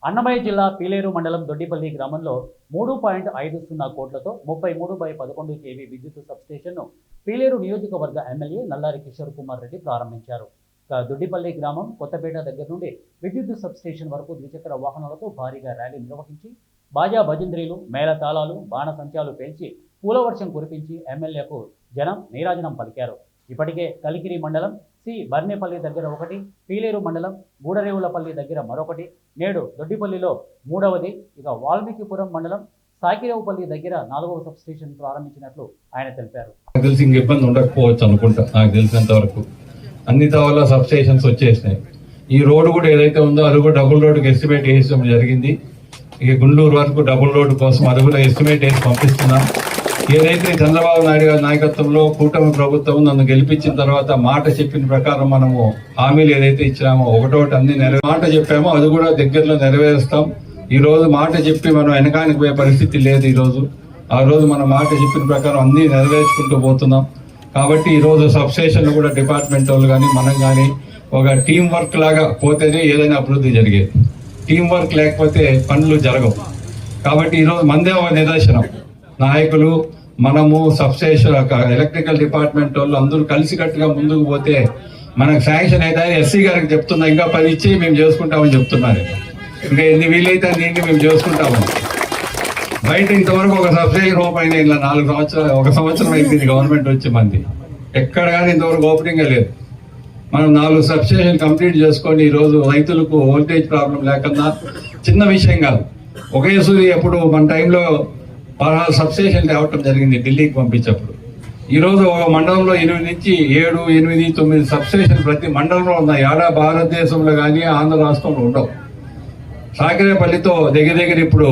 అన్నమయ్య జిల్లా పీలేరు మండలం దొడ్డిపల్లి గ్రామంలో 3.50 కోట్లతో 33/11 kV విద్యుత్ సబ్స్టేషన్ను పీలేరు నియోజకవర్గ ఎమ్మెల్యే నల్లారి కిషోర్ కుమార్ రెడ్డి ప్రారంభించారు. దొడ్డిపల్లి గ్రామం కొత్తపేట దగ్గర నుండి విద్యుత్ సబ్స్టేషన్ వరకు ద్విచక్ర వాహనాలతో భారీగా ర్యాలీ నిర్వహించి బాజా భజంత్రీలు, మేళతాళాలు, బాణసంచాలు పేల్చి పూలవర్షం కురిపించి ఎమ్మెల్యేకు జనం నీరాజనం పలికారు. ఇప్పటికే కలికిరి మండలం సి బర్నేపల్లి దగ్గర ఒకటి, పీలేరు మండలం గూడరేవులపల్లి దగ్గర మరొకటి, నేడు దొడ్డిపల్లిలో మూడవది, ఇక వాల్మీకిపురం మండలం సాకిరేవుపల్లి దగ్గర 4వ సబ్స్టేషన్ ప్రారంభించినట్లు ఆయన తెలిపారు. నాకు తెలిసి ఇంక ఇబ్బంది ఉండకపోవచ్చు అనుకుంటా. నాకు తెలిసినంత వరకు అన్ని తవల సబ్స్టేషన్స్ వచ్చేసినాయి. ఈ రోడ్డు కూడా ఏదైతే ఉందో అది కూడా డబుల్ రోడ్డుకి ఎస్టిమేట్ వేయడం జరిగింది. ఇక గుంటూరు వరకు డబుల్ రోడ్డు కోసం అది కూడా ఎస్టిమేట్ వేసి పంపిస్తున్నాం. ఏదైతే చంద్రబాబు నాయుడు గారి నాయకత్వంలో కూటమి ప్రభుత్వం నన్ను గెలిపించిన తర్వాత మాట చెప్పిన ప్రకారం మనము హామీలు ఏదైతే ఇచ్చినామో ఒకటోటి అన్ని మాట చెప్పామో అది కూడా దగ్గరలో నెరవేరుస్తాం. ఈ రోజు మాట చెప్పి మనం వెనకానికి పోయే పరిస్థితి లేదు. ఆ రోజు మన మాట చెప్పిన ప్రకారం అన్ని నెరవేర్చుకుంటూ పోతున్నాం. కాబట్టి ఈ రోజు సబ్స్టేషన్లు కూడా డిపార్ట్మెంట్ వాళ్ళు కానీ మనం కానీ ఒక టీం వర్క్ లాగా పోతేనే ఏదైనా అభివృద్ధి జరిగేది. టీం వర్క్ లేకపోతే పనులు జరగవు. కాబట్టి ఈరోజు మందే ఒక నిదర్శనం. నాయకులు, మనము, సబ్స్టేషన్, ఎలక్ట్రికల్ డిపార్ట్మెంట్ వాళ్ళు అందరూ కలిసికట్టుగా ముందుకు పోతే మనకు శాంక్షన్ అయితే ఎస్సీ గారికి చెప్తున్నా ఇంకా 10 ఇచ్చి మేము చేసుకుంటామని చెప్తున్నారు. ఇంకా ఎన్ని వీలైతే అన్ని మేము చేసుకుంటామని. బయట ఇంతవరకు ఒక సబ్సిడీ రూపాయన ఇలా 4 సంవత్సరాలు, 1 సంవత్సరం అయింది గవర్నమెంట్ వచ్చే మంది ఎక్కడ కానీ ఇంతవరకు ఓపెనింగ్ లేదు. మనం 4 సబ్స్టేషన్ కంప్లీట్ చేసుకొని ఈరోజు రైతులకు వోల్టేజ్ ప్రాబ్లం లేకుండా చిన్న విషయం కాదు. ఒకేసారి ఎప్పుడు మన టైంలో 16 సబ్స్టేషన్ తేవటం జరిగింది ఢిల్లీకి పంపించేప్పుడు. ఈరోజు ఒక మండలంలో 8 నుంచి 7, 8, 9 సబ్స్టేషన్ ప్రతి మండలంలో ఉన్నాయి. ఆడ భారతదేశంలో కానీ ఆంధ్ర రాష్ట్రంలో ఉండవు. సాకిరేపల్లితో దగ్గర ఇప్పుడు